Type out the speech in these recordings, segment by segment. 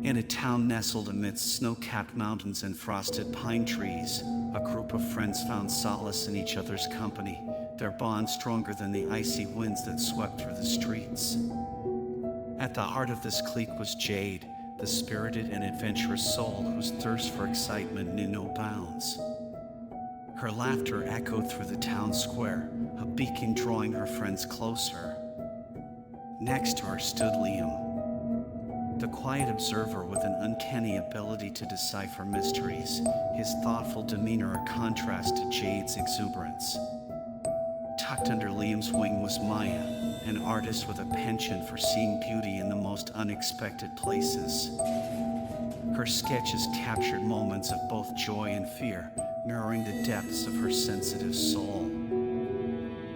In a town nestled amidst snow-capped mountains and frosted pine trees, a group of friends found solace in each other's company, their bond stronger than the icy winds that swept through the streets. At the heart of this clique was Jade, the spirited and adventurous soul whose thirst for excitement knew no bounds. Her laughter echoed through the town square, a beacon drawing her friends closer. Next to her stood Liam, the quiet observer with an uncanny ability to decipher mysteries, his thoughtful demeanor a contrast to Jade's exuberance. Tucked under Liam's wing was Maya, an artist with a penchant for seeing beauty in the most unexpected places. Her sketches captured moments of both joy and fear, mirroring the depths of her sensitive soul.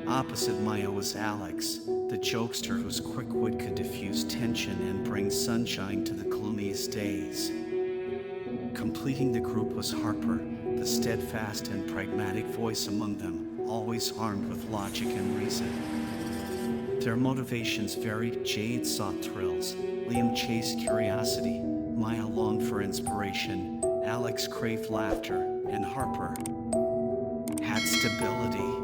Opposite Maya was Alex, the jokester whose quick wit could diffuse tension and bring sunshine to the gloomiest days. Completing the group was Harper, the steadfast and pragmatic voice among them, always armed with logic and reason. Their motivations varied. Jade sought thrills, Liam chased curiosity, Maya longed for inspiration, Alex craved laughter, and Harper had stability.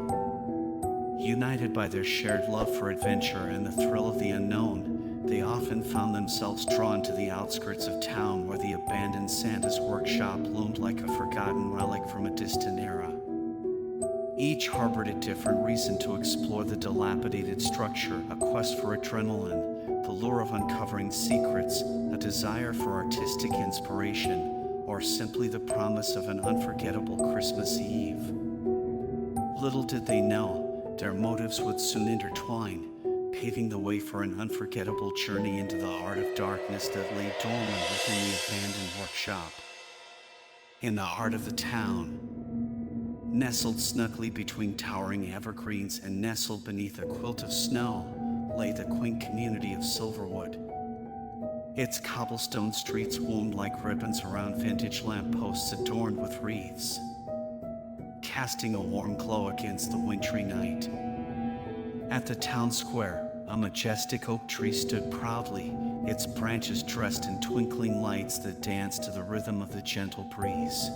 United by their shared love for adventure and the thrill of the unknown, they often found themselves drawn to the outskirts of town where the abandoned Santa's workshop loomed like a forgotten relic from a distant era. Each harbored a different reason to explore the dilapidated structure, a quest for adrenaline, the lure of uncovering secrets, a desire for artistic inspiration, or simply the promise of an unforgettable Christmas Eve. Little did they know, their motives would soon intertwine, paving the way for an unforgettable journey into the heart of darkness that lay dormant within the abandoned workshop. In the heart of the town, nestled snugly between towering evergreens and nestled beneath a quilt of snow, lay the quaint community of Silverwood. Its cobblestone streets wound like ribbons around vintage lampposts adorned with wreaths, casting a warm glow against the wintry night. At the town square, a majestic oak tree stood proudly, its branches dressed in twinkling lights that danced to the rhythm of the gentle breeze.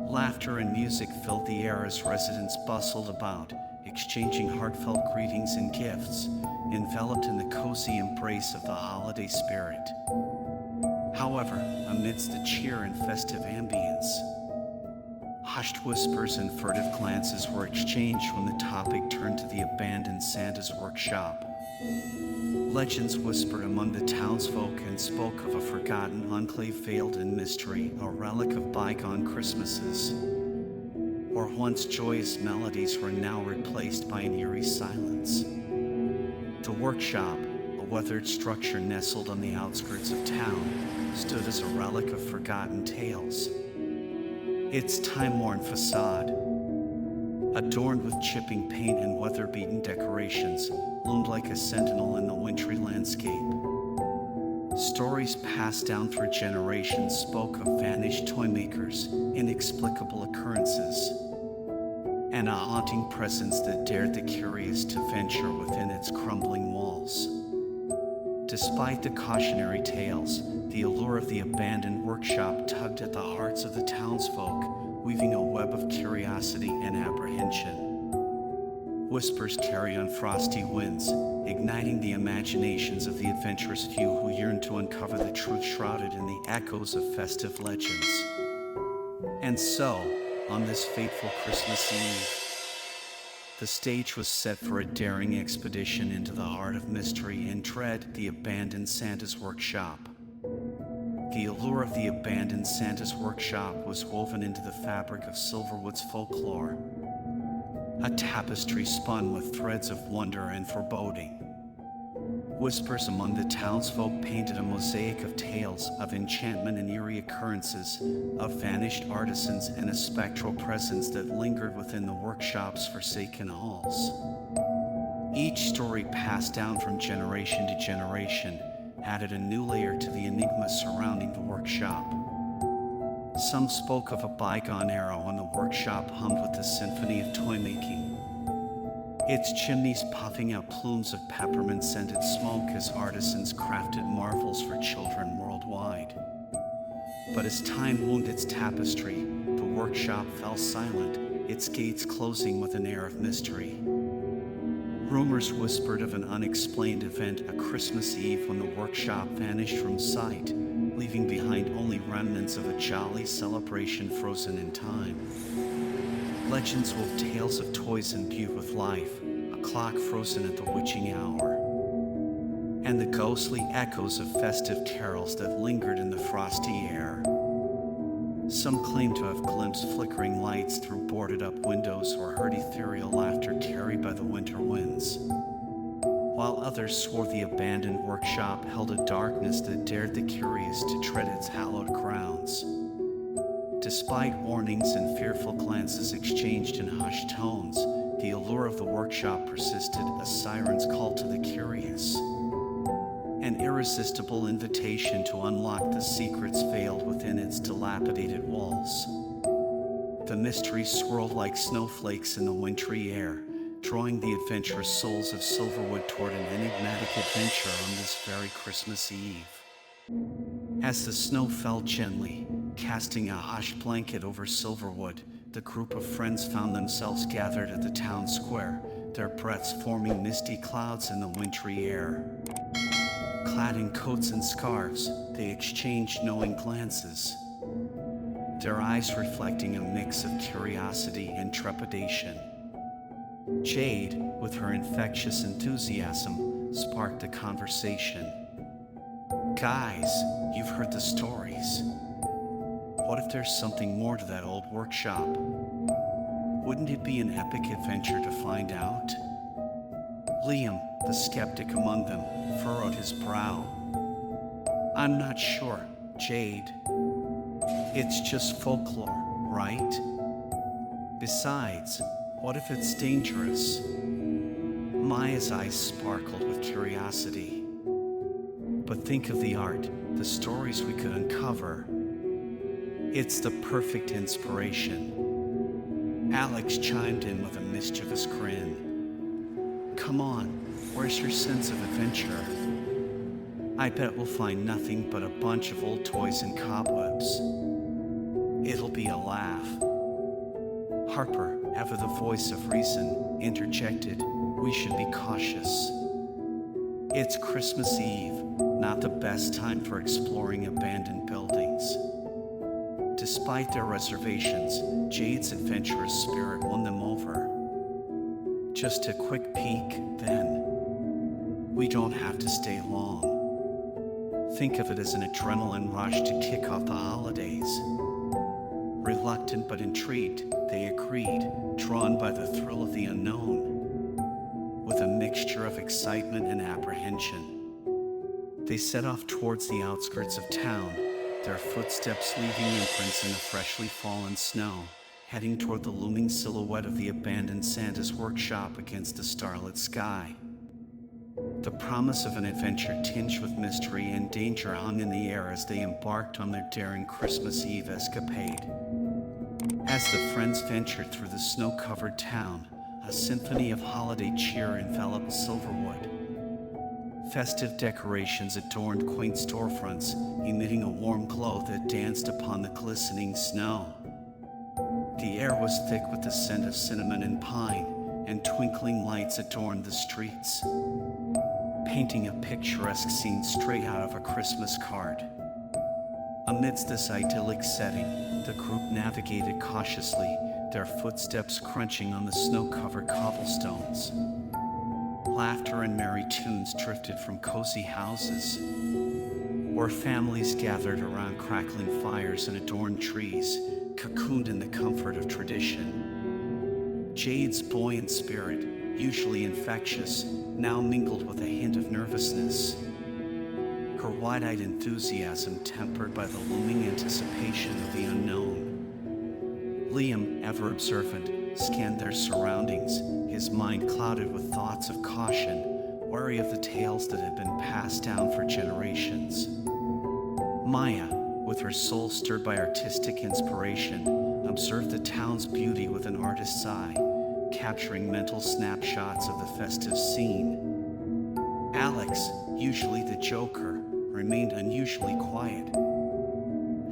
Laughter and music filled the air as residents bustled about, exchanging heartfelt greetings and gifts, enveloped in the cozy embrace of the holiday spirit. However, amidst the cheer and festive ambience, hushed whispers and furtive glances were exchanged when the topic turned to the abandoned Santa's workshop. Legends whispered among the townsfolk and spoke of a forgotten enclave veiled in mystery, a relic of bygone Christmases, where once joyous melodies were now replaced by an eerie silence. The workshop, a weathered structure nestled on the outskirts of town, stood as a relic of forgotten tales. Its time-worn facade, adorned with chipping paint and weather-beaten decorations, loomed like a sentinel in the wintry landscape. Stories passed down through generations spoke of vanished toymakers, inexplicable occurrences, and a haunting presence that dared the curious to venture within its crumbling walls. Despite the cautionary tales, the allure of the abandoned workshop tugged at the hearts of the townsfolk, weaving a web of curiosity and apprehension. Whispers carry on frosty winds, igniting the imaginations of the adventurous few who yearn to uncover the truth shrouded in the echoes of festive legends. And so, on this fateful Christmas Eve, the stage was set for a daring expedition into the heart of mystery and dread, the abandoned Santa's workshop. The allure of the abandoned Santa's workshop was woven into the fabric of Silverwood's folklore, a tapestry spun with threads of wonder and foreboding. Whispers among the townsfolk painted a mosaic of tales of enchantment and eerie occurrences, of vanished artisans and a spectral presence that lingered within the workshop's forsaken halls. Each story passed down from generation to generation added a new layer to the enigma surrounding the workshop. Some spoke of a bygone era when the workshop hummed with the symphony of toy making, its chimneys puffing out plumes of peppermint-scented smoke as artisans crafted marvels for children worldwide. But as time wound its tapestry, the workshop fell silent, its gates closing with an air of mystery. Rumors whispered of an unexplained event a Christmas Eve when the workshop vanished from sight, leaving behind only remnants of a jolly celebration frozen in time. Legends wove tales of toys imbued with life, a clock frozen at the witching hour, and the ghostly echoes of festive carols that lingered in the frosty air. Some claim to have glimpsed flickering lights through boarded-up windows or heard ethereal laughter carried by the winter winds, while others swore the abandoned workshop held a darkness that dared the curious to tread its hallowed grounds. Despite warnings and fearful glances exchanged in hushed tones, the allure of the workshop persisted, a siren's call to the curious, an irresistible invitation to unlock the secrets veiled within its dilapidated walls. The mystery swirled like snowflakes in the wintry air, drawing the adventurous souls of Silverwood toward an enigmatic adventure on this very Christmas Eve. As the snow fell gently, casting a hushed blanket over Silverwood, the group of friends found themselves gathered at the town square, their breaths forming misty clouds in the wintry air. Clad in coats and scarves, they exchanged knowing glances, their eyes reflecting a mix of curiosity and trepidation. Jade, with her infectious enthusiasm, sparked the conversation. "Guys, you've heard the stories. What if there's something more to that old workshop? Wouldn't it be an epic adventure to find out?" Liam, the skeptic among them, furrowed his brow. "I'm not sure, Jade. It's just folklore, right? Besides, what if it's dangerous?" Maya's eyes sparkled with curiosity. "But think of the art, the stories we could uncover. It's the perfect inspiration." Alex chimed in with a mischievous grin. "Come on, where's your sense of adventure? I bet we'll find nothing but a bunch of old toys and cobwebs. It'll be a laugh." Harper, ever the voice of reason, interjected, "We should be cautious. It's Christmas Eve, not the best time for exploring abandoned buildings." Despite their reservations, Jade's adventurous spirit won them over. "Just a quick peek, then. We don't have to stay long. Think of it as an adrenaline rush to kick off the holidays." Reluctant but intrigued, they agreed, drawn by the thrill of the unknown, with a mixture of excitement and apprehension. They set off towards the outskirts of town, their footsteps leaving imprints in the freshly fallen snow, heading toward the looming silhouette of the abandoned Santa's workshop against the starlit sky. The promise of an adventure tinged with mystery and danger hung in the air as they embarked on their daring Christmas Eve escapade. As the friends ventured through the snow-covered town, a symphony of holiday cheer enveloped Silverwood. Festive decorations adorned quaint storefronts, emitting a warm glow that danced upon the glistening snow. The air was thick with the scent of cinnamon and pine, and twinkling lights adorned the streets, painting a picturesque scene straight out of a Christmas card. Amidst this idyllic setting, the group navigated cautiously, their footsteps crunching on the snow-covered cobblestones. Laughter and merry tunes drifted from cozy houses, where families gathered around crackling fires and adorned trees, cocooned in the comfort of tradition. Jade's buoyant spirit, usually infectious, now mingled with a hint of nervousness, her wide-eyed enthusiasm tempered by the looming anticipation of the unknown. Liam, ever observant, scanned their surroundings, his mind clouded with thoughts of caution, wary of the tales that had been passed down for generations. Maya, with her soul stirred by artistic inspiration, observed the town's beauty with an artist's eye, capturing mental snapshots of the festive scene. Alex, usually the joker, remained unusually quiet,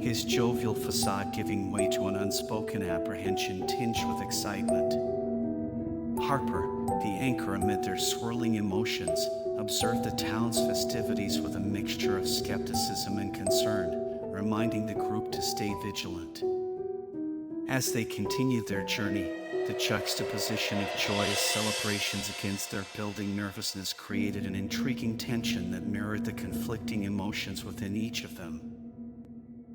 his jovial facade giving way to an unspoken apprehension tinged with excitement. Harper, the anchor amid their swirling emotions, observed the town's festivities with a mixture of skepticism and concern, reminding the group to stay vigilant. As they continued their journey, the juxtaposition of joyous celebrations against their building nervousness created an intriguing tension that mirrored the conflicting emotions within each of them.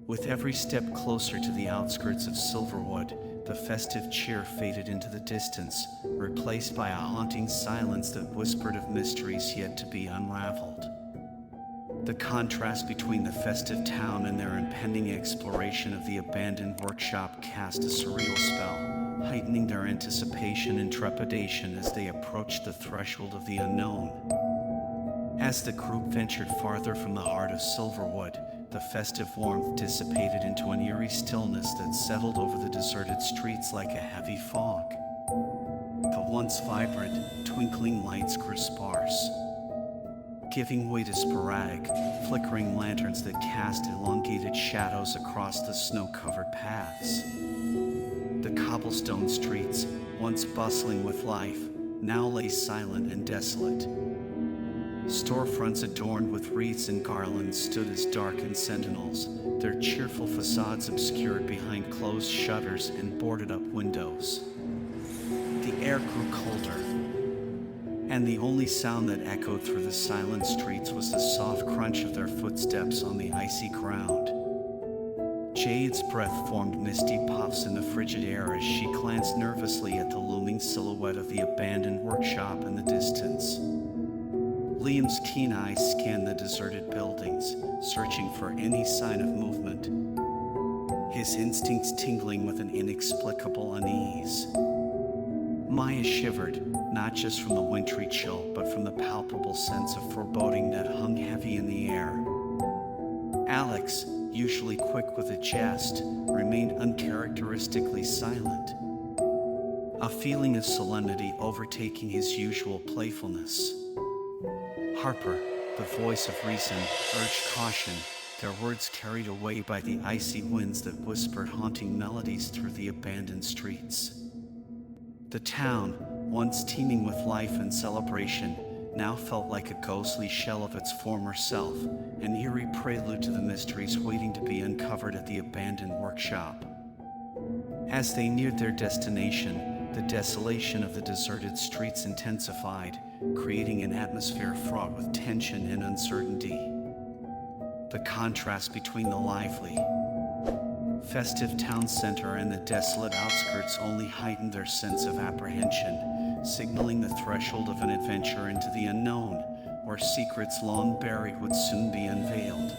With every step closer to the outskirts of Silverwood, the festive cheer faded into the distance, replaced by a haunting silence that whispered of mysteries yet to be unraveled. The contrast between the festive town and their impending exploration of the abandoned workshop cast a surreal spell, heightening their anticipation and trepidation as they approached the threshold of the unknown. As the group ventured farther from the heart of Silverwood, the festive warmth dissipated into an eerie stillness that settled over the deserted streets like a heavy fog. The once vibrant, twinkling lights grew sparse, giving way to sporadic, flickering lanterns that cast elongated shadows across the snow-covered paths. The cobblestone streets, once bustling with life, now lay silent and desolate. Storefronts adorned with wreaths and garlands stood as darkened sentinels, their cheerful facades obscured behind closed shutters and boarded-up windows. The air grew colder, and the only sound that echoed through the silent streets was the soft crunch of their footsteps on the icy ground. Jade's breath formed misty puffs in the frigid air as she glanced nervously at the looming silhouette of the abandoned workshop in the distance. Liam's keen eyes scanned the deserted buildings, searching for any sign of movement, his instincts tingling with an inexplicable unease. Maya shivered, not just from the wintry chill, but from the palpable sense of foreboding that hung heavy in the air. Alex, usually quick with a jest, remained uncharacteristically silent, a feeling of solemnity overtaking his usual playfulness. Harper, the voice of reason, urged caution, their words carried away by the icy winds that whispered haunting melodies through the abandoned streets. The town, once teeming with life and celebration, now felt like a ghostly shell of its former self, an eerie prelude to the mysteries waiting to be uncovered at the abandoned workshop. As they neared their destination, the desolation of the deserted streets intensified, creating an atmosphere fraught with tension and uncertainty. The contrast between the lively, festive town center and the desolate outskirts only heightened their sense of apprehension, signaling the threshold of an adventure into the unknown, where secrets long buried would soon be unveiled.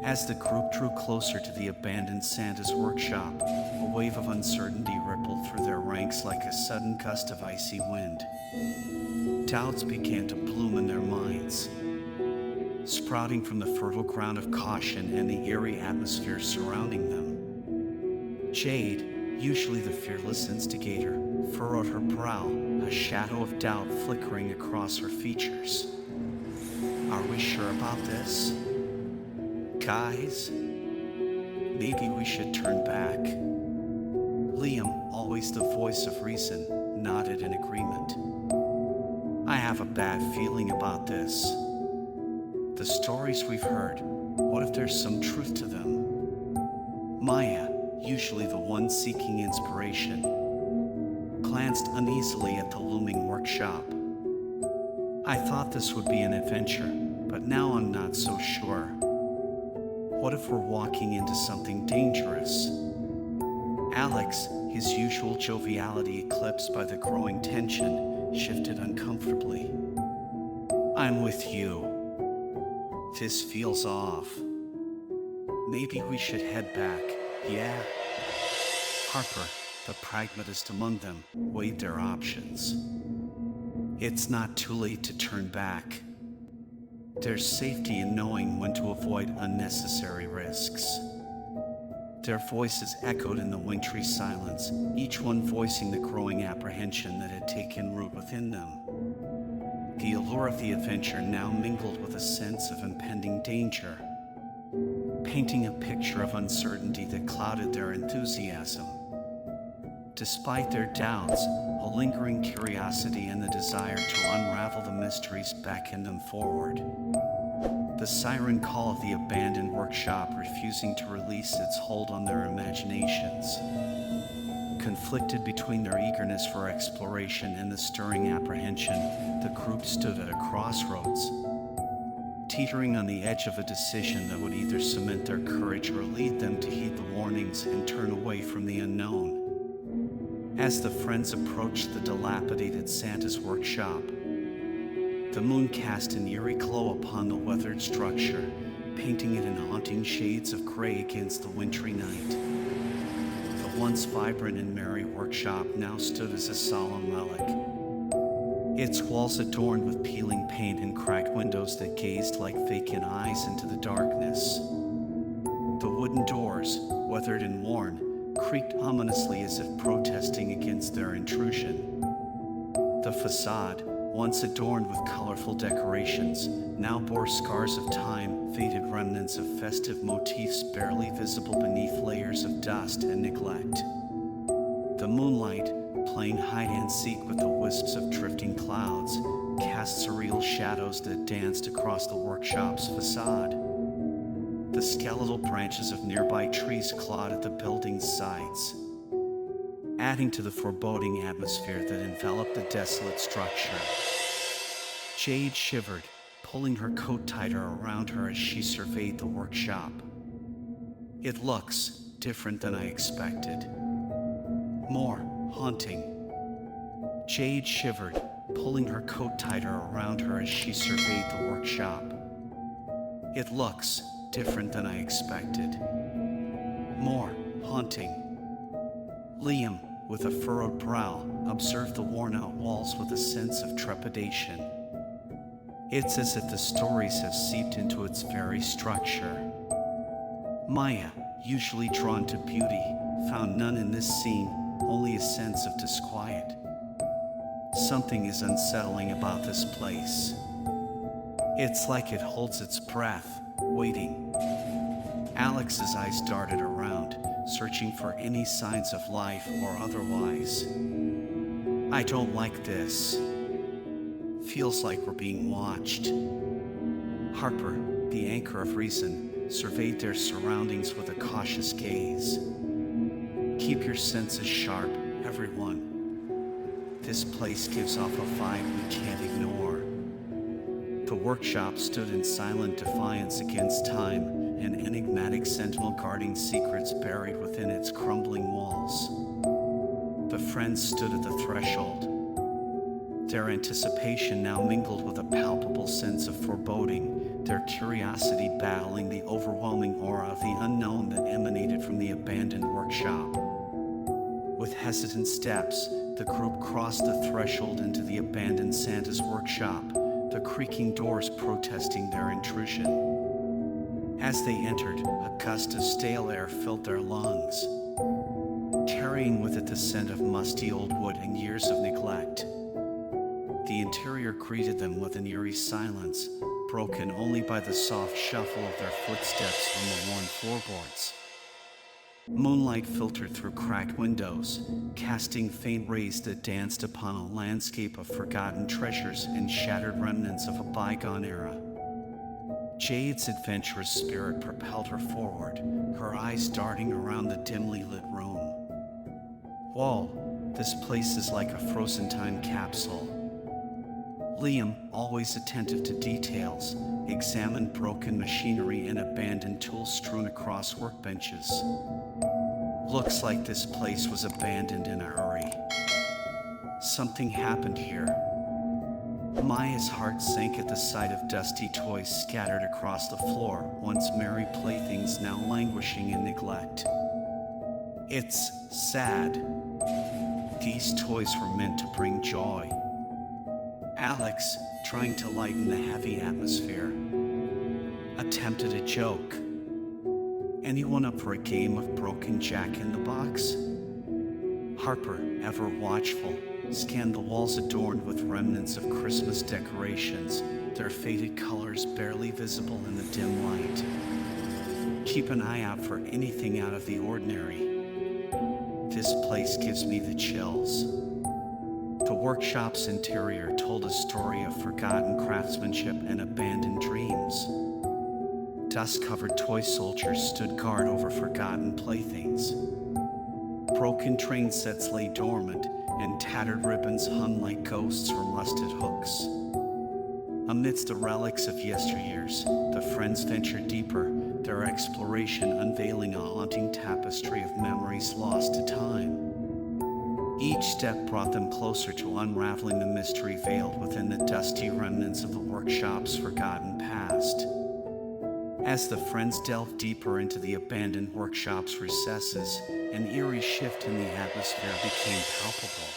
As the group drew closer to the abandoned Santa's workshop, a wave of uncertainty rippled through their ranks like a sudden gust of icy wind. Doubts began to bloom in their minds, sprouting from the fertile ground of caution and the eerie atmosphere surrounding them. Jade, usually the fearless instigator, furrowed her brow, a shadow of doubt flickering across her features. Are we sure about this? Guys, maybe we should turn back. Liam, always the voice of reason, nodded in agreement. I have a bad feeling about this. The stories we've heard, what if there's some truth to them? Maya, usually the one seeking inspiration, glanced uneasily at the looming workshop. I thought this would be an adventure, but now I'm not so sure. What if we're walking into something dangerous? Alex, his usual joviality eclipsed by the growing tension, shifted uncomfortably. I'm with you. This feels off. Maybe we should head back, yeah? Harper, the pragmatist among them, weighed their options. It's not too late to turn back. There's safety in knowing when to avoid unnecessary risks. Their voices echoed in the wintry silence, each one voicing the growing apprehension that had taken root within them. The allure of the adventure now mingled with a sense of impending danger, painting a picture of uncertainty that clouded their enthusiasm. Despite their doubts, a lingering curiosity and the desire to unravel the mysteries beckoned them forward. The siren call of the abandoned workshop refusing to release its hold on their imaginations. Conflicted between their eagerness for exploration and the stirring apprehension, the group stood at a crossroads, teetering on the edge of a decision that would either cement their courage or lead them to heed the warnings and turn away from the unknown. As the friends approached the dilapidated Santa's workshop, the moon cast an eerie glow upon the weathered structure, painting it in haunting shades of gray against the wintry night. The once vibrant and merry workshop now stood as a solemn relic, its walls adorned with peeling paint and cracked windows that gazed like vacant eyes into the darkness. The wooden doors, weathered and worn, creaked ominously as if protesting against their intrusion. The facade, once adorned with colorful decorations, now bore scars of time, faded remnants of festive motifs barely visible beneath layers of dust and neglect. The moonlight, playing hide-and-seek with the wisps of drifting clouds, cast surreal shadows that danced across the workshop's facade. The skeletal branches of nearby trees clawed at the building's sides, adding to the foreboding atmosphere that enveloped the desolate structure. Jade shivered, pulling her coat tighter around her as she surveyed the workshop. It looks different than I expected. More haunting. Jade shivered, pulling her coat tighter around her as she surveyed the workshop. It looks different than I expected. More haunting. Liam, with a furrowed brow, observed the worn-out walls with a sense of trepidation. It's as if the stories have seeped into its very structure. Maya, usually drawn to beauty, found none in this scene, only a sense of disquiet. Something is unsettling about this place. It's like it holds its breath, waiting. Alex's eyes darted around, searching for any signs of life or otherwise. I don't like this. Feels like we're being watched. Harper, the anchor of reason, surveyed their surroundings with a cautious gaze. Keep your senses sharp, everyone. This place gives off a vibe we can't ignore. The workshop stood in silent defiance against time, an enigmatic sentinel guarding secrets buried within its crumbling walls. The friends stood at the threshold, their anticipation now mingled with a palpable sense of foreboding, their curiosity battling the overwhelming aura of the unknown that emanated from the abandoned workshop. With hesitant steps, the group crossed the threshold into the abandoned Santa's workshop, the creaking doors protesting their intrusion. As they entered, a gust of stale air filled their lungs, carrying with it the scent of musty old wood and years of neglect. The interior greeted them with an eerie silence, broken only by the soft shuffle of their footsteps from the worn floorboards. Moonlight filtered through cracked windows, casting faint rays that danced upon a landscape of forgotten treasures and shattered remnants of a bygone era. Jade's adventurous spirit propelled her forward, her eyes darting around the dimly lit room. Whoa, this place is like a frozen time capsule. Liam, always attentive to details, examined broken machinery and abandoned tools strewn across workbenches. Looks like this place was abandoned in a hurry. Something happened here. Maya's heart sank at the sight of dusty toys scattered across the floor, once merry playthings now languishing in neglect. It's sad. These toys were meant to bring joy. Alex, trying to lighten the heavy atmosphere, attempted a joke. Anyone up for a game of broken Jack in the Box? Harper, ever watchful, scanned the walls adorned with remnants of Christmas decorations, their faded colors barely visible in the dim light. Keep an eye out for anything out of the ordinary. This place gives me the chills. The workshop's interior told a story of forgotten craftsmanship and abandoned dreams. Dust-covered toy soldiers stood guard over forgotten playthings. Broken train sets lay dormant, and tattered ribbons hung like ghosts from rusted hooks. Amidst the relics of yesteryears, the friends ventured deeper, their exploration unveiling a haunting tapestry of memories lost to time. Each step brought them closer to unraveling the mystery veiled within the dusty remnants of the workshop's forgotten past. As the friends delved deeper into the abandoned workshop's recesses, an eerie shift in the atmosphere became palpable.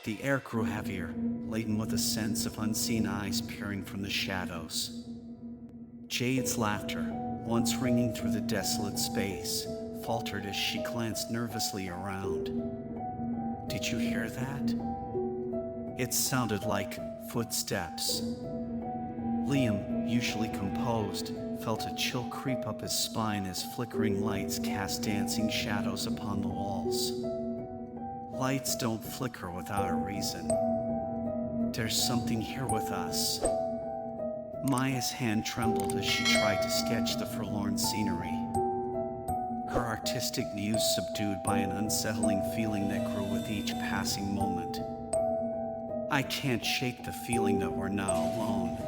The air grew heavier, laden with a sense of unseen eyes peering from the shadows. Jade's laughter, once ringing through the desolate space, faltered as she glanced nervously around. "Did you hear that?" It sounded like footsteps. Liam, usually composed, felt a chill creep up his spine as flickering lights cast dancing shadows upon the walls. Lights don't flicker without a reason. There's something here with us. Maya's hand trembled as she tried to sketch the forlorn scenery. Her artistic muse subdued by an unsettling feeling that grew with each passing moment. I can't shake the feeling that we're now alone.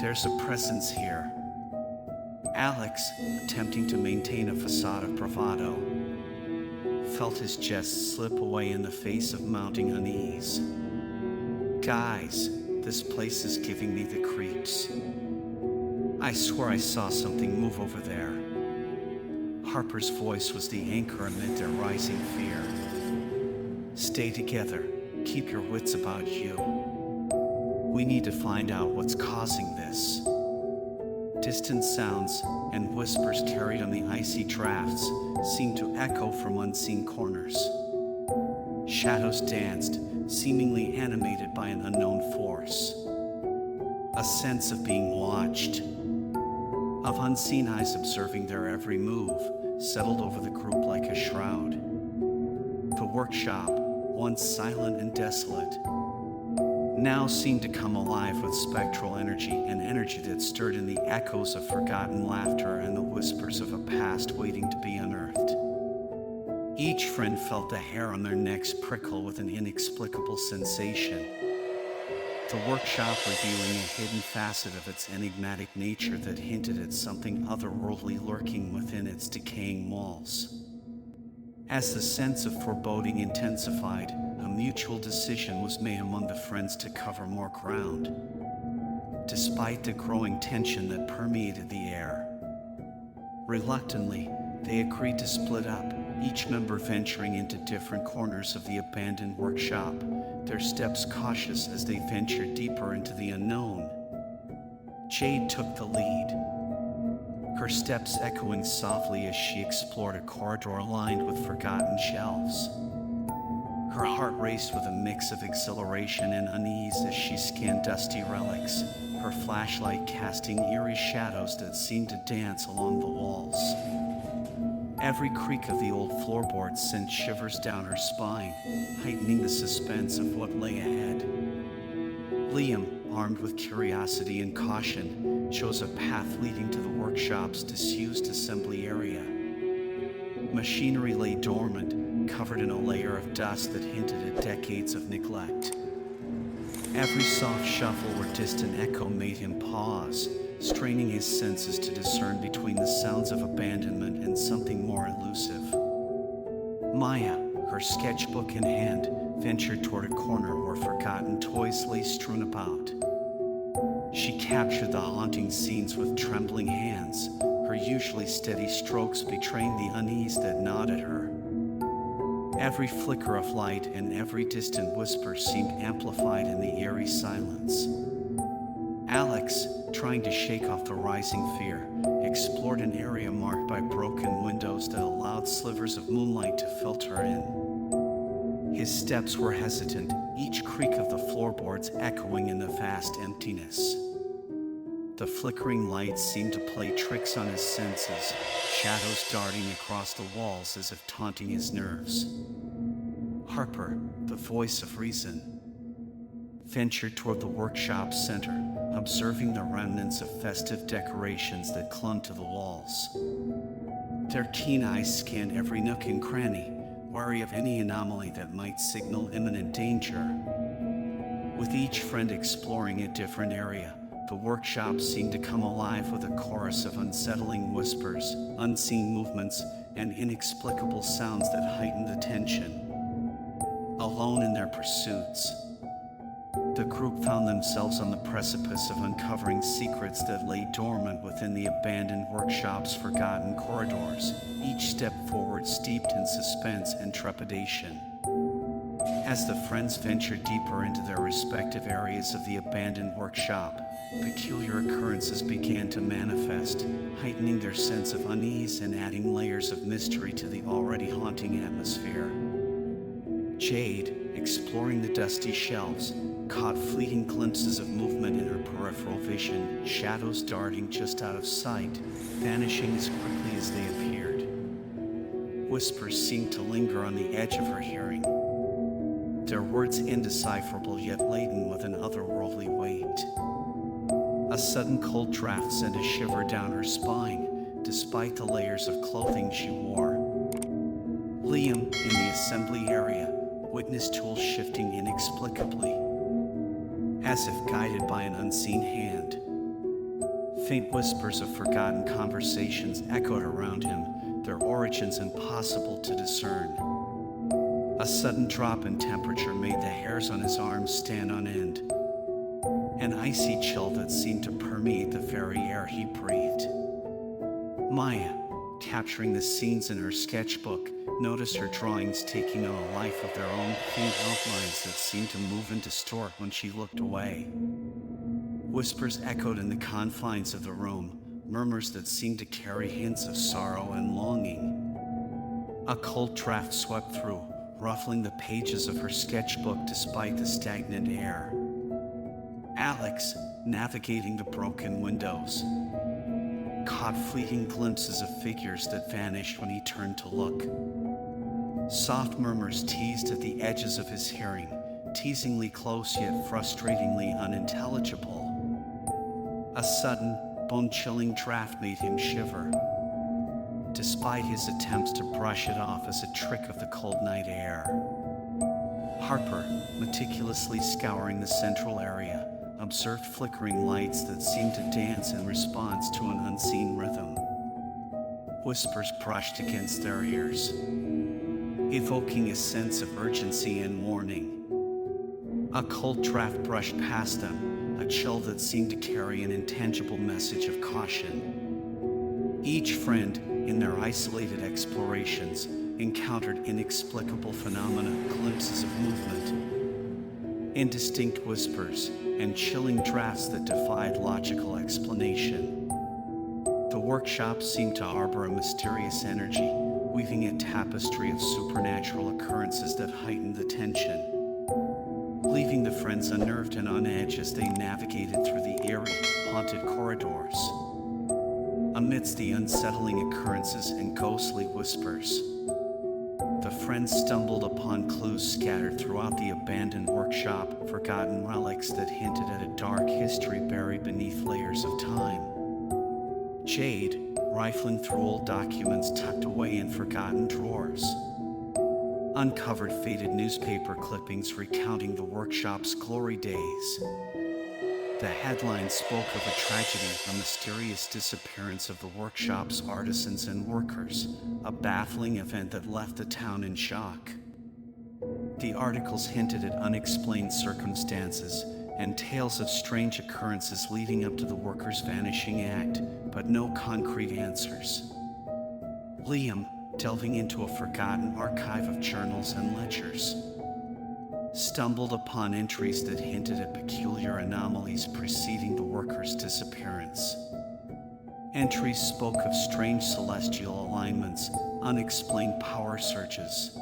There's a presence here. Alex, attempting to maintain a facade of bravado, felt his jest slip away in the face of mounting unease. "Guys, this place is giving me the creeps. I swear I saw something move over there." Harper's voice was the anchor amid their rising fear. "Stay together. Keep your wits about you. We need to find out what's causing this." Distant sounds and whispers carried on the icy drafts seemed to echo from unseen corners. Shadows danced, seemingly animated by an unknown force. A sense of being watched, of unseen eyes observing their every move, settled over the group like a shroud. The workshop, once silent and desolate, now seemed to come alive with spectral energy, an energy that stirred in the echoes of forgotten laughter and the whispers of a past waiting to be unearthed. Each friend felt the hair on their necks prickle with an inexplicable sensation. The workshop revealing a hidden facet of its enigmatic nature that hinted at something otherworldly lurking within its decaying walls. As the sense of foreboding intensified, a mutual decision was made among the friends to cover more ground. Despite the growing tension that permeated the air, reluctantly, they agreed to split up, each member venturing into different corners of the abandoned workshop, their steps cautious as they ventured deeper into the unknown. Jade took the lead, her steps echoing softly as she explored a corridor lined with forgotten shelves. Her heart raced with a mix of exhilaration and unease as she scanned dusty relics, her flashlight casting eerie shadows that seemed to dance along the walls. Every creak of the old floorboards sent shivers down her spine, heightening the suspense of what lay ahead. Liam, armed with curiosity and caution, chose a path leading to the workshop's disused assembly area. Machinery lay dormant, covered in a layer of dust that hinted at decades of neglect. Every soft shuffle or distant echo made him pause, straining his senses to discern between the sounds of abandonment and something more elusive. Maya, her sketchbook in hand, ventured toward a corner where forgotten toys lay strewn about. She captured the haunting scenes with trembling hands, her usually steady strokes betraying the unease that gnawed at her. Every flicker of light and every distant whisper seemed amplified in the eerie silence. Alex, trying to shake off the rising fear, explored an area marked by broken windows that allowed slivers of moonlight to filter in. His steps were hesitant, each creak of the floorboards echoing in the vast emptiness. The flickering lights seemed to play tricks on his senses, shadows darting across the walls as if taunting his nerves. Harper, the voice of reason, ventured toward the workshop's center, observing the remnants of festive decorations that clung to the walls. Their keen eyes scanned every nook and cranny, wary of any anomaly that might signal imminent danger. With each friend exploring a different area, the workshop seemed to come alive with a chorus of unsettling whispers, unseen movements, and inexplicable sounds that heightened the tension. Alone in their pursuits, the group found themselves on the precipice of uncovering secrets that lay dormant within the abandoned workshop's forgotten corridors, each step forward steeped in suspense and trepidation. As the friends ventured deeper into their respective areas of the abandoned workshop, peculiar occurrences began to manifest, heightening their sense of unease and adding layers of mystery to the already haunting atmosphere. Jade, exploring the dusty shelves, caught fleeting glimpses of movement in her peripheral vision, shadows darting just out of sight, vanishing as quickly as they appeared. Whispers seemed to linger on the edge of her hearing, their words indecipherable yet laden with an otherworldly weight. A sudden cold draft sent a shiver down her spine, despite the layers of clothing she wore. Liam, in the assembly area, witnessed tools shifting inexplicably, as if guided by an unseen hand. Faint whispers of forgotten conversations echoed around him, their origins impossible to discern. A sudden drop in temperature made the hairs on his arms stand on end, an icy chill that seemed to permeate the very air he breathed. Maya, capturing the scenes in her sketchbook, noticed her drawings taking on a life of their own, faint outlines that seemed to move and distort when she looked away. Whispers echoed in the confines of the room, murmurs that seemed to carry hints of sorrow and longing. A cold draft swept through, ruffling the pages of her sketchbook despite the stagnant air. Alex, navigating the broken windows, caught fleeting glimpses of figures that vanished when he turned to look. Soft murmurs teased at the edges of his hearing, teasingly close yet frustratingly unintelligible. A sudden, bone-chilling draft made him shiver, despite his attempts to brush it off as a trick of the cold night air. Harper, meticulously scouring the central area, observed flickering lights that seemed to dance in response to an unseen rhythm. Whispers brushed against their ears, evoking a sense of urgency and warning. A cold draft brushed past them, a chill that seemed to carry an intangible message of caution. Each friend, in their isolated explorations, encountered inexplicable phenomena, glimpses of movement, indistinct whispers, and chilling drafts that defied logical explanation. The workshop seemed to harbor a mysterious energy, weaving a tapestry of supernatural occurrences that heightened the tension, leaving the friends unnerved and on edge as they navigated through the eerie, haunted corridors. Amidst the unsettling occurrences and ghostly whispers, the friends stumbled upon clues scattered throughout the abandoned workshop, forgotten relics that hinted at a dark history buried beneath layers of time. Jade, rifling through old documents tucked away in forgotten drawers, uncovered faded newspaper clippings recounting the workshop's glory days. The headline spoke of a tragedy, a mysterious disappearance of the workshop's artisans and workers, a baffling event that left the town in shock. The articles hinted at unexplained circumstances and tales of strange occurrences leading up to the workers' vanishing act, but no concrete answers. Liam, delving into a forgotten archive of journals and ledgers, stumbled upon entries that hinted at peculiar anomalies preceding the workers' disappearance. Entries spoke of strange celestial alignments, unexplained power surges,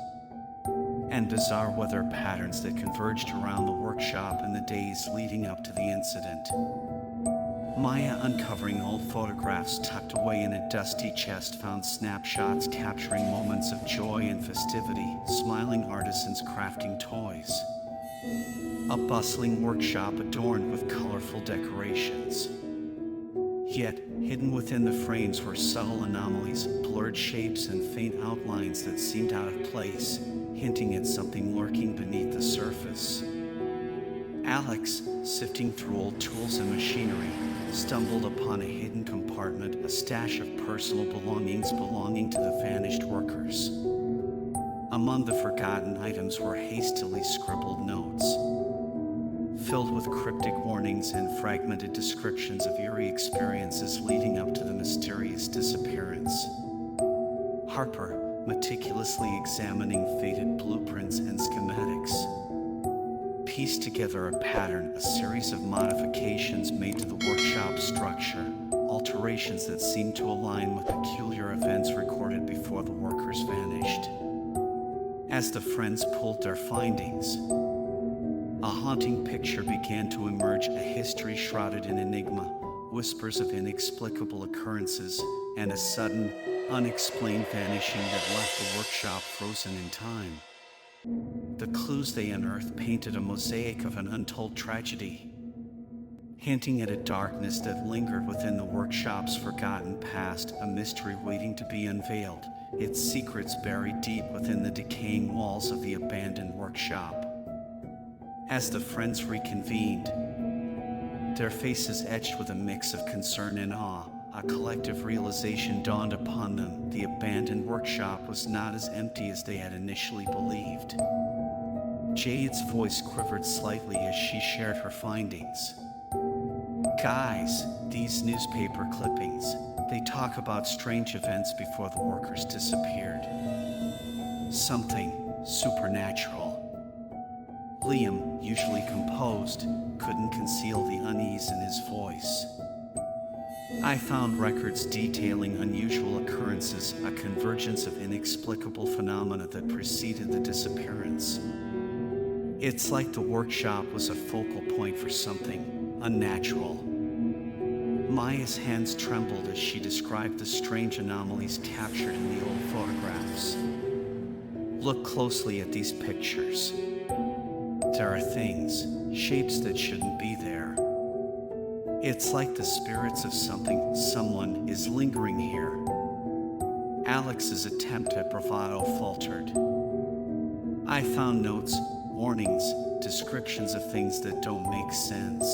and bizarre weather patterns that converged around the workshop in the days leading up to the incident. Maya, uncovering old photographs tucked away in a dusty chest, found snapshots capturing moments of joy and festivity, smiling artisans crafting toys. A bustling workshop adorned with colorful decorations. Yet, hidden within the frames were subtle anomalies, blurred shapes and faint outlines that seemed out of place, hinting at something lurking beneath the surface. Alex, sifting through old tools and machinery, stumbled upon a hidden compartment, a stash of personal belongings belonging to the vanished workers. Among the forgotten items were hastily scribbled notes, filled with cryptic warnings and fragmented descriptions of eerie experiences leading up to the mysterious disappearance. Harper, meticulously examining faded blueprints and schematics, pieced together a pattern, a series of modifications made to the workshop structure, alterations that seemed to align with peculiar events recorded before the workers vanished. As the friends pulled their findings, a haunting picture began to emerge, a history shrouded in enigma, whispers of inexplicable occurrences, and a sudden, unexplained vanishing that left the workshop frozen in time. The clues they unearthed painted a mosaic of an untold tragedy, hinting at a darkness that lingered within the workshop's forgotten past, a mystery waiting to be unveiled, its secrets buried deep within the decaying walls of the abandoned workshop. As the friends reconvened, their faces etched with a mix of concern and awe, a collective realization dawned upon them. The abandoned workshop was not as empty as they had initially believed. Jade's voice quivered slightly as she shared her findings. Guys, these newspaper clippings, they talk about strange events before the workers disappeared. Something supernatural. Liam, usually composed, couldn't conceal the unease in his voice. I found records detailing unusual occurrences, a convergence of inexplicable phenomena that preceded the disappearance. It's like the workshop was a focal point for something unnatural. Maya's hands trembled as she described the strange anomalies captured in the old photographs. Look closely at these pictures. There are things, shapes that shouldn't be there. It's like the spirits of someone is lingering here. Alex's attempt at bravado faltered. I found notes, warnings, descriptions of things that don't make sense.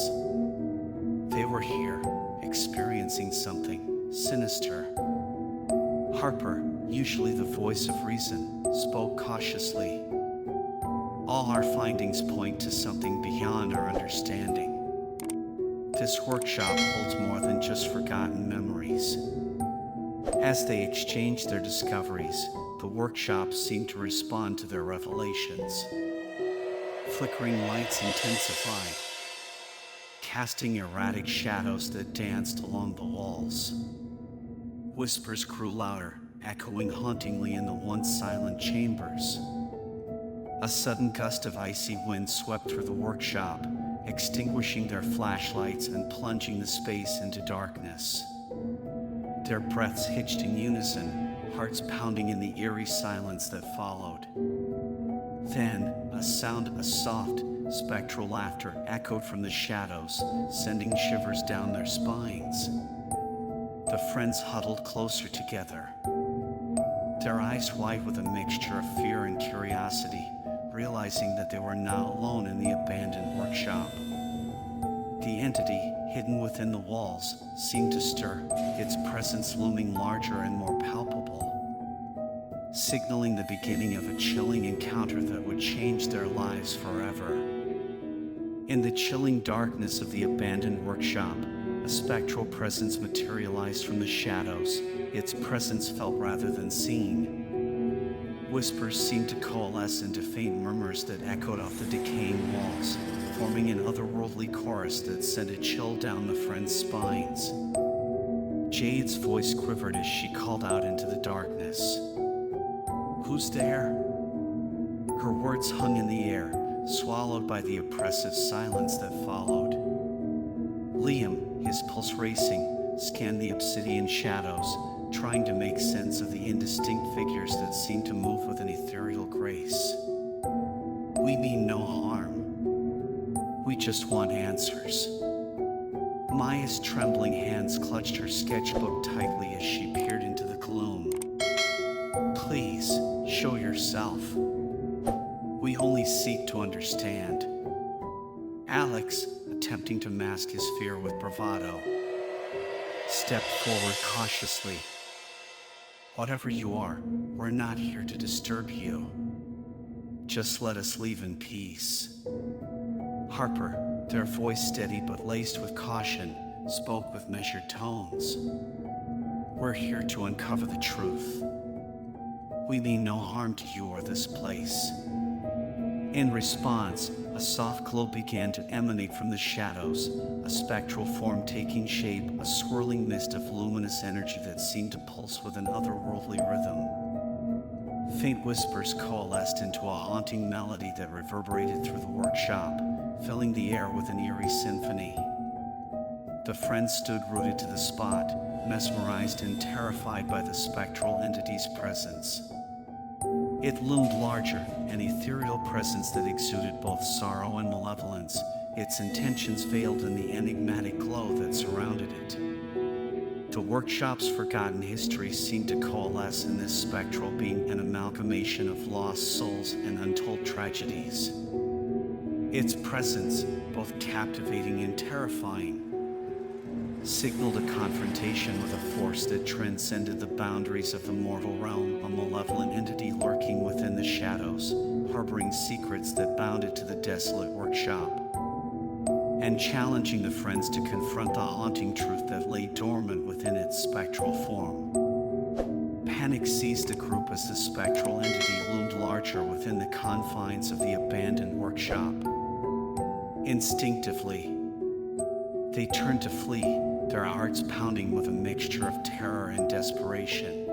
They were here, experiencing something sinister. Harper, usually the voice of reason, spoke cautiously. All our findings point to something beyond our understanding. This workshop holds more than just forgotten memories. As they exchanged their discoveries, the workshop seemed to respond to their revelations. Flickering lights intensified, casting erratic shadows that danced along the walls. Whispers grew louder, echoing hauntingly in the once silent chambers. A sudden gust of icy wind swept through the workshop, extinguishing their flashlights and plunging the space into darkness. Their breaths hitched in unison, hearts pounding in the eerie silence that followed. Then, a sound of soft, spectral laughter echoed from the shadows, sending shivers down their spines. The friends huddled closer together, their eyes wide with a mixture of fear and curiosity, realizing that they were not alone in the abandoned workshop. The entity, hidden within the walls, seemed to stir, its presence looming larger and more palpable, signaling the beginning of a chilling encounter that would change their lives forever. In the chilling darkness of the abandoned workshop, a spectral presence materialized from the shadows. Its presence felt rather than seen. Whispers seemed to coalesce into faint murmurs that echoed off the decaying walls, forming an otherworldly chorus that sent a chill down the friends' spines. Jade's voice quivered as she called out into the darkness. "Who's there?" Her words hung in the air, swallowed by the oppressive silence that followed. Liam, his pulse racing, scanned the obsidian shadows, trying to make sense of the indistinct figures that seemed to move with an ethereal grace. "We mean no harm. We just want answers." Maya's trembling hands clutched her sketchbook tightly as she peered into the gloom. "Please, show yourself. We only seek to understand." Alex, attempting to mask his fear with bravado, stepped forward cautiously. "Whatever you are, we're not here to disturb you. Just let us leave in peace." Harper, their voice steady but laced with caution, spoke with measured tones. "We're here to uncover the truth. We mean no harm to you or this place." In response, a soft glow began to emanate from the shadows, a spectral form taking shape, a swirling mist of luminous energy that seemed to pulse with an otherworldly rhythm. Faint whispers coalesced into a haunting melody that reverberated through the workshop, filling the air with an eerie symphony. The friends stood rooted to the spot, mesmerized and terrified by the spectral entity's presence. It loomed larger, an ethereal presence that exuded both sorrow and malevolence, its intentions veiled in the enigmatic glow that surrounded it. The workshop's forgotten history seemed to coalesce in this spectral being, an amalgamation of lost souls and untold tragedies. Its presence, both captivating and terrifying, signaled a confrontation with a force that transcended the boundaries of the mortal realm, a malevolent entity lurking within the shadows, harboring secrets that bounded to the desolate workshop, and challenging the friends to confront the haunting truth that lay dormant within its spectral form. Panic seized the group as the spectral entity loomed larger within the confines of the abandoned workshop. Instinctively, they turned to flee, their hearts pounding with a mixture of terror and desperation.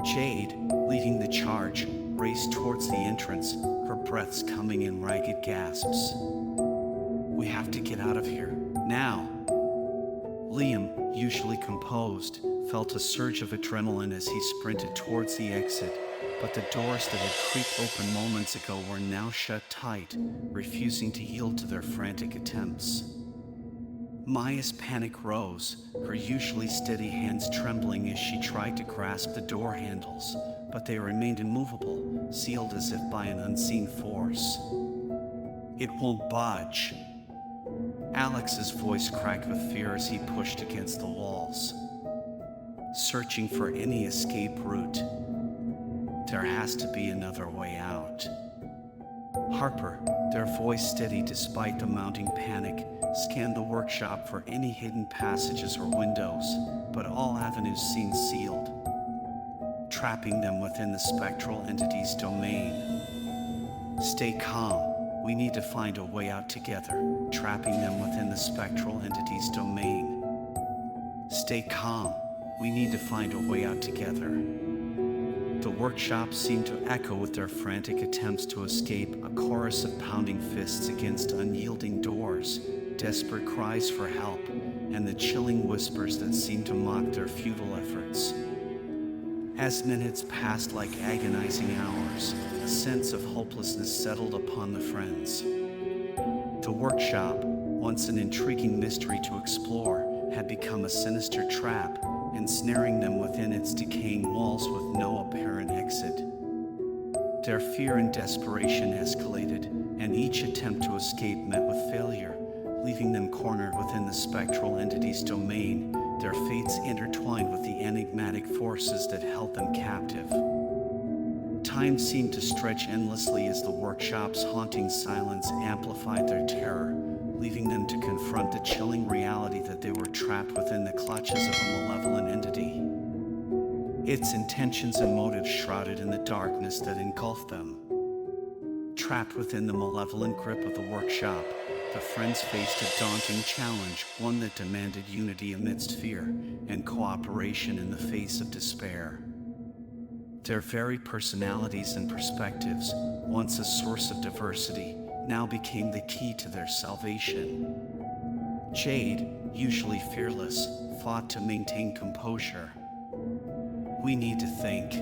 Jade, leading the charge, raced towards the entrance, her breaths coming in ragged gasps. "We have to get out of here, now." Liam, usually composed, felt a surge of adrenaline as he sprinted towards the exit, but the doors that had creaked open moments ago were now shut tight, refusing to yield to their frantic attempts. Maya's panic rose, her usually steady hands trembling as she tried to grasp the door handles, but they remained immovable, sealed as if by an unseen force. "It won't budge." Alex's voice cracked with fear as he pushed against the walls, searching for any escape route. There has to be another way out. Harper, their voice steady despite the mounting panic, scanned the workshop for any hidden passages or windows, but all avenues seemed sealed, trapping them within the spectral entity's domain. "Stay calm. We need to find a way out together," trapping them within the spectral entity's domain. "Stay calm. We need to find a way out together." The workshop seemed to echo with their frantic attempts to escape, a chorus of pounding fists against unyielding doors, desperate cries for help, and the chilling whispers that seemed to mock their futile efforts. As minutes passed like agonizing hours, a sense of hopelessness settled upon the friends. The workshop, once an intriguing mystery to explore, had become a sinister trap, ensnaring them within its decaying walls with no apparent exit. Their fear and desperation escalated, and each attempt to escape met with failure, leaving them cornered within the spectral entity's domain, their fates intertwined with the enigmatic forces that held them captive. Time seemed to stretch endlessly as the workshop's haunting silence amplified their terror, leaving them to confront the chilling reality that they were trapped within the clutches of a malevolent entity. its intentions and motives shrouded in the darkness that engulfed them. Trapped within the malevolent grip of the workshop, the friends faced a daunting challenge, one that demanded unity amidst fear and cooperation in the face of despair. Their very personalities and perspectives, once a source of diversity, now became the key to their salvation. Jade, usually fearless, fought to maintain composure. We need to think.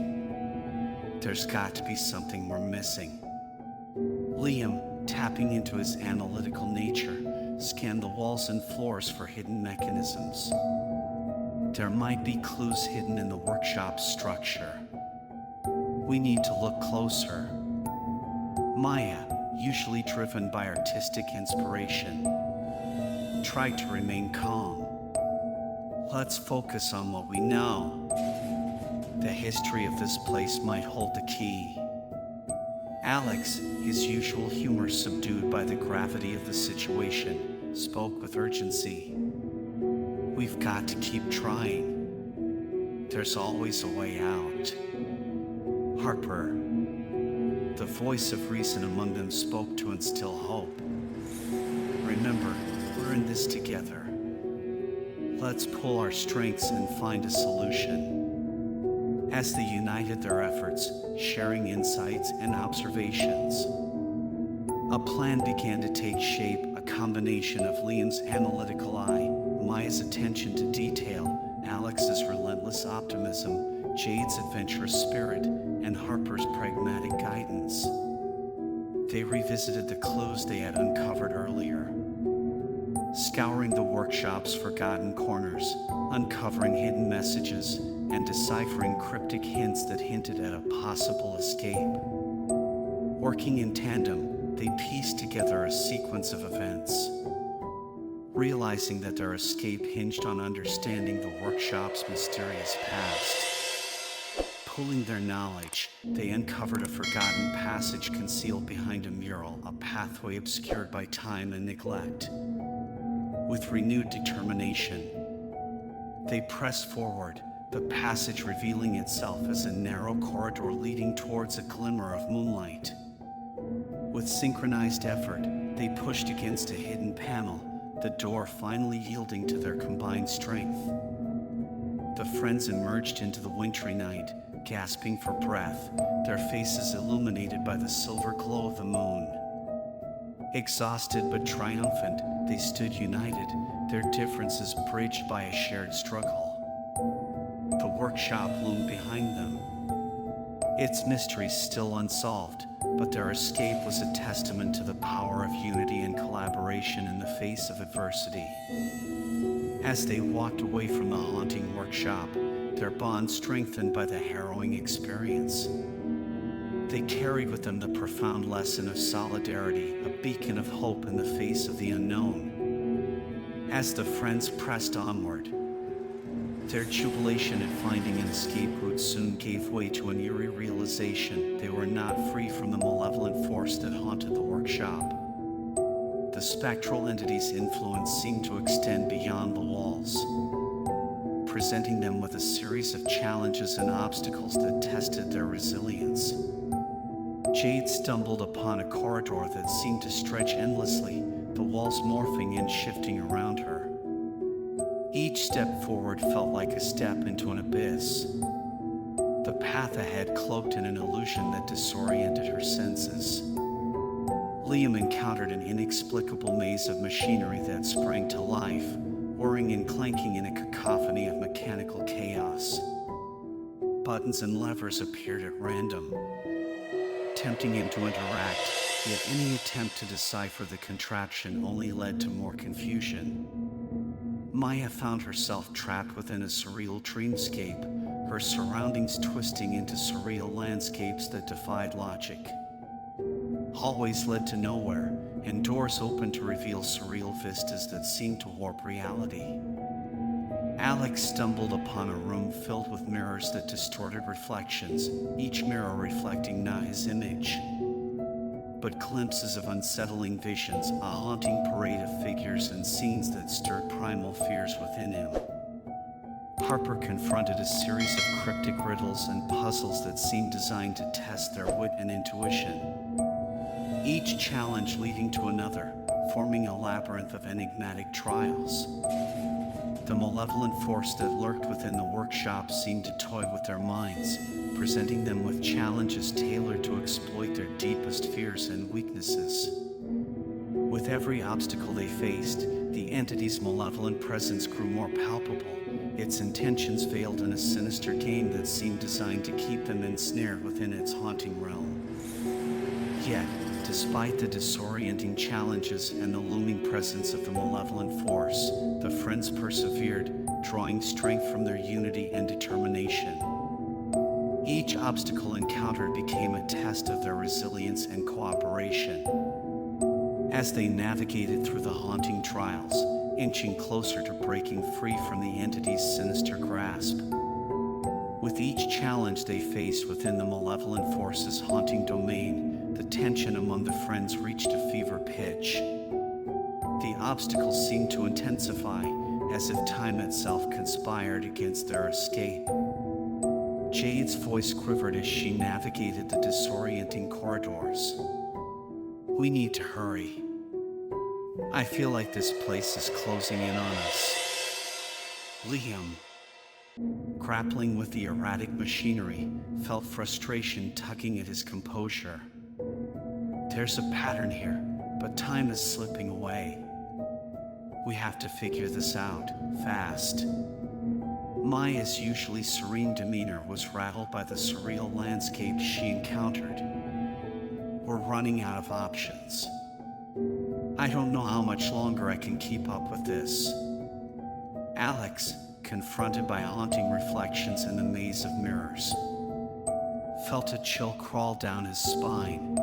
There's got to be something we're missing. Liam, tapping into his analytical nature, scanned the walls and floors for hidden mechanisms. There might be clues hidden in the workshop's structure. We need to look closer. Maya, usually driven by artistic inspiration, tried to remain calm. Let's focus on what we know. The history of this place might hold the key. Alex, his usual humor subdued by the gravity of the situation, spoke with urgency. We've got to keep trying. There's always a way out. Harper, the voice of reason among them, spoke to instill hope. Remember, we're in this together. Let's pull our strengths and find a solution. As they united their efforts, sharing insights and observations, a plan began to take shape, a combination of Liam's analytical eye, Maya's attention to detail, Alex's relentless optimism, Jade's adventurous spirit, and Harper's pragmatic guidance. They revisited the clues they had uncovered earlier, scouring the workshop's forgotten corners, uncovering hidden messages, and deciphering cryptic hints that hinted at a possible escape. Working in tandem, they pieced together a sequence of events, realizing that their escape hinged on understanding the workshop's mysterious past. Pooling their knowledge, they uncovered a forgotten passage concealed behind a mural, a pathway obscured by time and neglect. With renewed determination, they pressed forward, the passage revealing itself as a narrow corridor leading towards a glimmer of moonlight. With synchronized effort, they pushed against a hidden panel, the door finally yielding to their combined strength. The friends emerged into the wintry night, gasping for breath, their faces illuminated by the silver glow of the moon. Exhausted but triumphant, they stood united, their differences bridged by a shared struggle. The workshop loomed behind them, its mysteries still unsolved, but their escape was a testament to the power of unity and collaboration in the face of adversity. As they walked away from the haunting workshop, their bond strengthened by the harrowing experience. They carried with them the profound lesson of solidarity, a beacon of hope in the face of the unknown. As the friends pressed onward, their jubilation at finding an escape route soon gave way to an eerie realization they were not free from the malevolent force that haunted the workshop. The spectral entity's influence seemed to extend beyond the walls, presenting them with a series of challenges and obstacles that tested their resilience. Jade stumbled upon a corridor that seemed to stretch endlessly, the walls morphing and shifting around her. Each step forward felt like a step into an abyss, the path ahead cloaked in an illusion that disoriented her senses. Liam encountered an inexplicable maze of machinery that sprang to life, whirring and clanking in a cacophony of mechanical chaos. Buttons and levers appeared at random, tempting him to interact, yet any attempt to decipher the contraption only led to more confusion. Maya found herself trapped within a surreal dreamscape, her surroundings twisting into surreal landscapes that defied logic. Hallways led to nowhere, and doors opened to reveal surreal vistas that seemed to warp reality. Alex stumbled upon a room filled with mirrors that distorted reflections, each mirror reflecting not his image, but glimpses of unsettling visions, a haunting parade of figures and scenes that stirred primal fears within him. Harper confronted a series of cryptic riddles and puzzles that seemed designed to test their wit and intuition, each challenge leading to another, forming a labyrinth of enigmatic trials. The malevolent force that lurked within the workshop seemed to toy with their minds, presenting them with challenges tailored to exploit their deepest fears and weaknesses. With every obstacle they faced, the entity's malevolent presence grew more palpable, its intentions veiled in a sinister game that seemed designed to keep them ensnared within its haunting realm. Yet, despite the disorienting challenges and the looming presence of the malevolent force, the friends persevered, drawing strength from their unity and determination. Each obstacle encountered became a test of their resilience and cooperation. As they navigated through the haunting trials, inching closer to breaking free from the entity's sinister grasp. With each challenge they faced within the malevolent force's haunting domain, the tension among the friends reached a fever pitch. The obstacles seemed to intensify, as if time itself conspired against their escape. Jade's voice quivered as she navigated the disorienting corridors. "We need to hurry. I feel like this place is closing in on us." Liam, grappling with the erratic machinery, felt frustration tugging at his composure. "There's a pattern here, but time is slipping away. We have to figure this out, fast." Maya's usually serene demeanor was rattled by the surreal landscape she encountered. "We're running out of options. I don't know how much longer I can keep up with this." Alex, confronted by haunting reflections in the maze of mirrors, felt a chill crawl down his spine.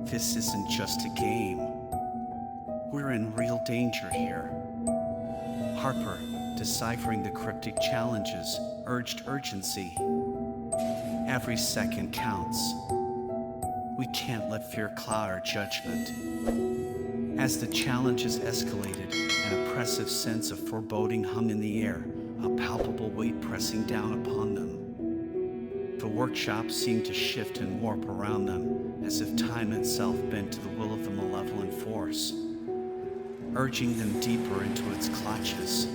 This isn't just a game. We're in real danger here. Harper, deciphering the cryptic challenges, urged urgency. "Every second counts. We can't let fear cloud our judgment." As the challenges escalated, an oppressive sense of foreboding hung in the air, a palpable weight pressing down upon them. The workshop seemed to shift and warp around them, as if time itself bent to the will of the malevolent force, urging them deeper into its clutches.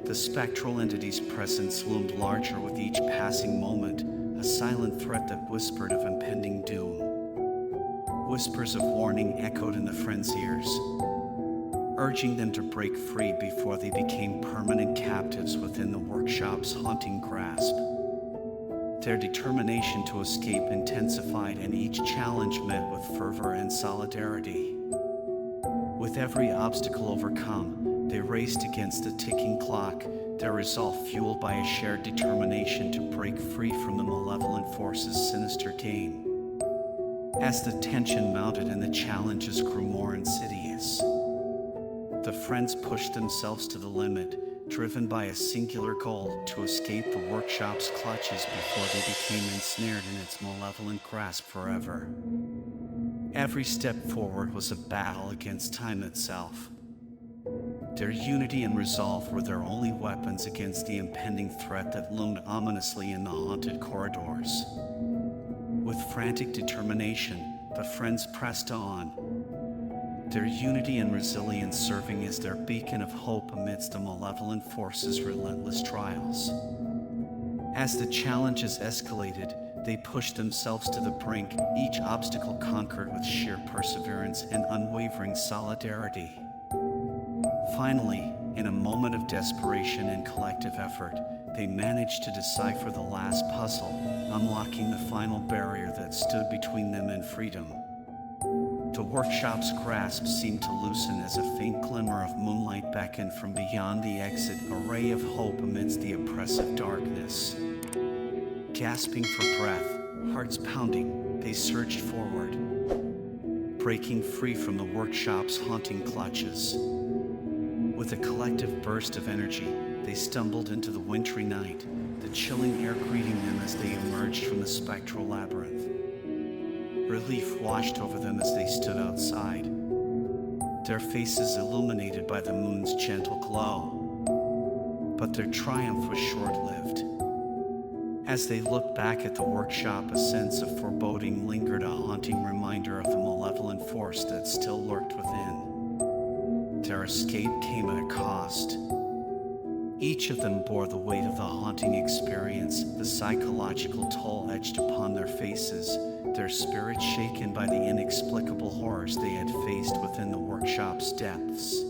The spectral entity's presence loomed larger with each passing moment, a silent threat that whispered of impending doom. Whispers of warning echoed in the friends' ears, urging them to break free before they became permanent captives within the workshop's haunting grasp. Their determination to escape intensified, and each challenge met with fervor and solidarity. With every obstacle overcome, they raced against the ticking clock, their resolve fueled by a shared determination to break free from the malevolent force's sinister game. As the tension mounted and the challenges grew more insidious, the friends pushed themselves to the limit, driven by a singular goal to escape the workshop's clutches before they became ensnared in its malevolent grasp forever. Every step forward was a battle against time itself. Their unity and resolve were their only weapons against the impending threat that loomed ominously in the haunted corridors. With frantic determination, the friends pressed on, their unity and resilience serving as their beacon of hope amidst the malevolent force's relentless trials. As the challenges escalated, they pushed themselves to the brink, each obstacle conquered with sheer perseverance and unwavering solidarity. Finally, in a moment of desperation and collective effort, they managed to decipher the last puzzle, unlocking the final barrier that stood between them and freedom. The workshop's grasp seemed to loosen as a faint glimmer of moonlight beckoned from beyond the exit, a ray of hope amidst the oppressive darkness. Gasping for breath, hearts pounding, they surged forward, breaking free from the workshop's haunting clutches. With a collective burst of energy, they stumbled into the wintry night, the chilling air greeting them as they emerged from the spectral labyrinth. Relief washed over them as they stood outside, their faces illuminated by the moon's gentle glow. But their triumph was short-lived. As they looked back at the workshop, a sense of foreboding lingered, a haunting reminder of the malevolent force that still lurked within. Their escape came at a cost. Each of them bore the weight of the haunting experience, the psychological toll etched upon their faces, their spirits shaken by the inexplicable horrors they had faced within the workshop's depths.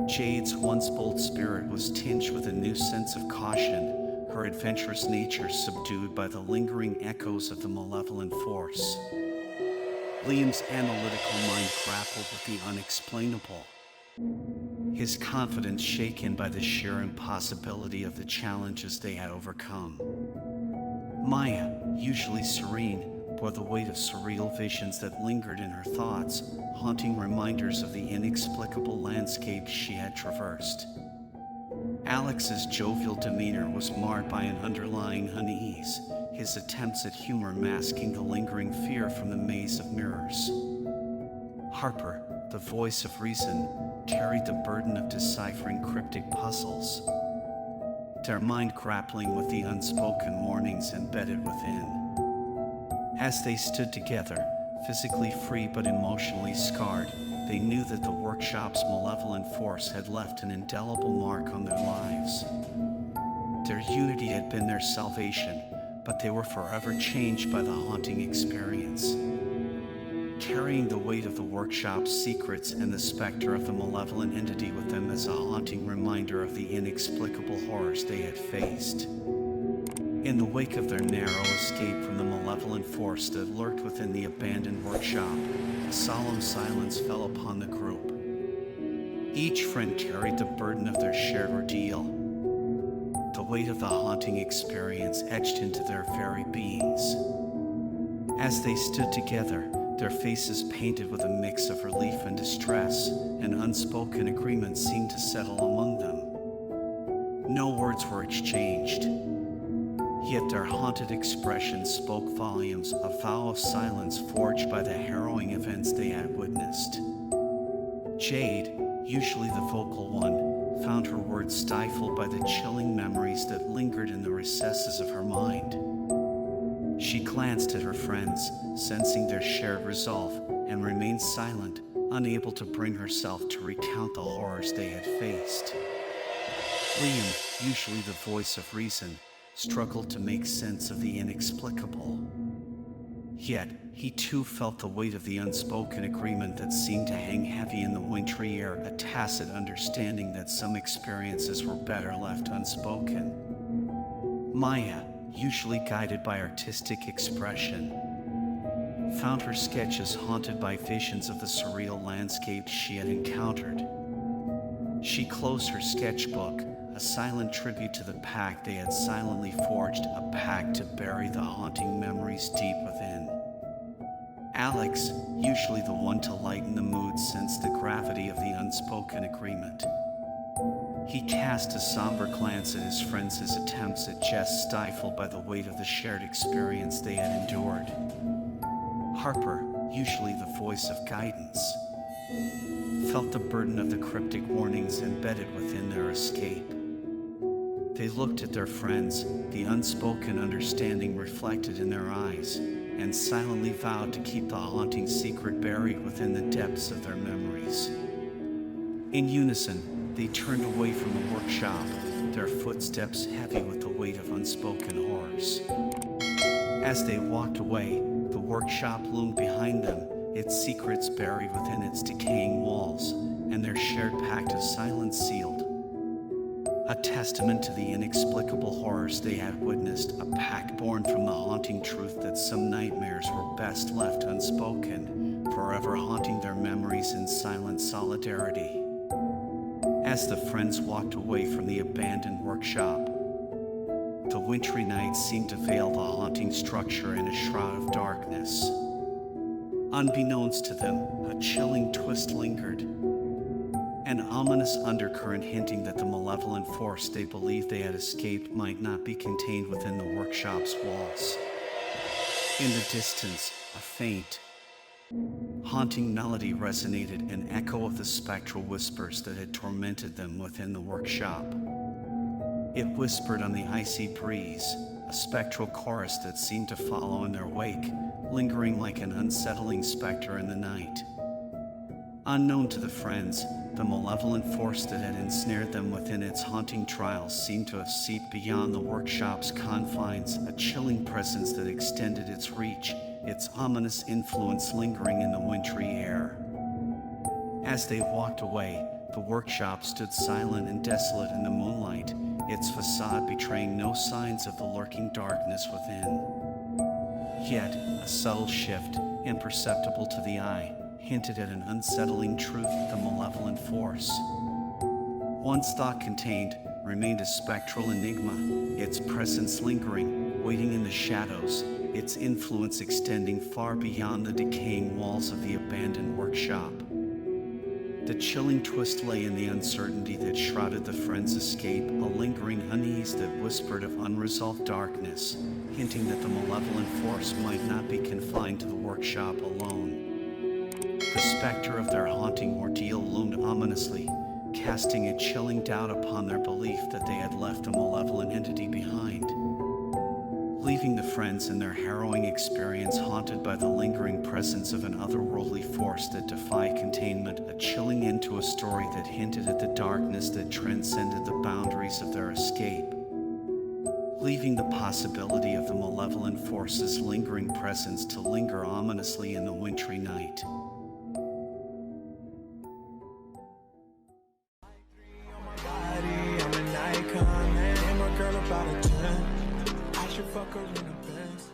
Jade's once bold spirit was tinged with a new sense of caution, her adventurous nature subdued by the lingering echoes of the malevolent force. Liam's analytical mind grappled with the unexplainable, his confidence shaken by the sheer impossibility of the challenges they had overcome. Maya, usually serene, bore the weight of surreal visions that lingered in her thoughts, haunting reminders of the inexplicable landscape she had traversed. Alex's jovial demeanor was marred by an underlying unease, his attempts at humor masking the lingering fear from the maze of mirrors. Harper, the voice of reason, carried the burden of deciphering cryptic puzzles, their mind grappling with the unspoken warnings embedded within. As they stood together, physically free but emotionally scarred, they knew that the workshop's malevolent force had left an indelible mark on their lives. Their unity had been their salvation, but they were forever changed by the haunting experience. Carrying the weight of the workshop's secrets and the specter of the malevolent entity with them as a haunting reminder of the inexplicable horrors they had faced. In the wake of their narrow escape from the malevolent force that lurked within the abandoned workshop, a solemn silence fell upon the group. Each friend carried the burden of their shared ordeal, the weight of the haunting experience etched into their very beings. As they stood together, their faces painted with a mix of relief and distress, an unspoken agreement seemed to settle among them. No words were exchanged, yet their haunted expressions spoke volumes, a vow of silence forged by the harrowing events they had witnessed. Jade, usually the vocal one, found her words stifled by the chilling memories that lingered in the recesses of her mind. She glanced at her friends, sensing their shared resolve, and remained silent, unable to bring herself to recount the horrors they had faced. Liam, usually the voice of reason, struggled to make sense of the inexplicable. Yet, he too felt the weight of the unspoken agreement that seemed to hang heavy in the wintry air, a tacit understanding that some experiences were better left unspoken. Maya, usually guided by artistic expression, found her sketches haunted by visions of the surreal landscape she had encountered. She closed her sketchbook, a silent tribute to the pact they had silently forged, a pact to bury the haunting memories deep within. Alex, usually the one to lighten the mood, sensed the gravity of the unspoken agreement. He cast a somber glance at his friends, his attempts at jest stifled by the weight of the shared experience they had endured. Harper, usually the voice of guidance, felt the burden of the cryptic warnings embedded within their escape. They looked at their friends, the unspoken understanding reflected in their eyes, and silently vowed to keep the haunting secret buried within the depths of their memories. In unison, they turned away from the workshop, their footsteps heavy with the weight of unspoken horrors. As they walked away, the workshop loomed behind them, its secrets buried within its decaying walls, and their shared pact of silence sealed. A testament to the inexplicable horrors they had witnessed, a pact born from the haunting truth that some nightmares were best left unspoken, forever haunting their memories in silent solidarity. As the friends walked away from the abandoned workshop, the wintry night seemed to veil the haunting structure in a shroud of darkness. Unbeknownst to them, a chilling twist lingered, an ominous undercurrent hinting that the malevolent force they believed they had escaped might not be contained within the workshop's walls. In the distance, a faint, haunting melody resonated, an echo of the spectral whispers that had tormented them within the workshop. It whispered on the icy breeze, a spectral chorus that seemed to follow in their wake, lingering like an unsettling specter in the night. Unknown to the friends, the malevolent force that had ensnared them within its haunting trials seemed to have seeped beyond the workshop's confines, a chilling presence that extended its reach, its ominous influence lingering in the wintry air. As they walked away, the workshop stood silent and desolate in the moonlight, its facade betraying no signs of the lurking darkness within. Yet, a subtle shift, imperceptible to the eye, hinted at an unsettling truth of the malevolent force. Once thought contained, remained a spectral enigma, its presence lingering, waiting in the shadows, its influence extending far beyond the decaying walls of the abandoned workshop. The chilling twist lay in the uncertainty that shrouded the friends' escape, a lingering unease that whispered of unresolved darkness, hinting that the malevolent force might not be confined to the workshop alone. The specter of their haunting ordeal loomed ominously, casting a chilling doubt upon their belief that they had left a malevolent entity behind. Leaving the friends in their harrowing experience haunted by the lingering presence of an otherworldly force that defied containment, a chilling end to a story that hinted at the darkness that transcended the boundaries of their escape. Leaving the possibility of the malevolent force's lingering presence to linger ominously in the wintry night. I should fuck her in the Benz.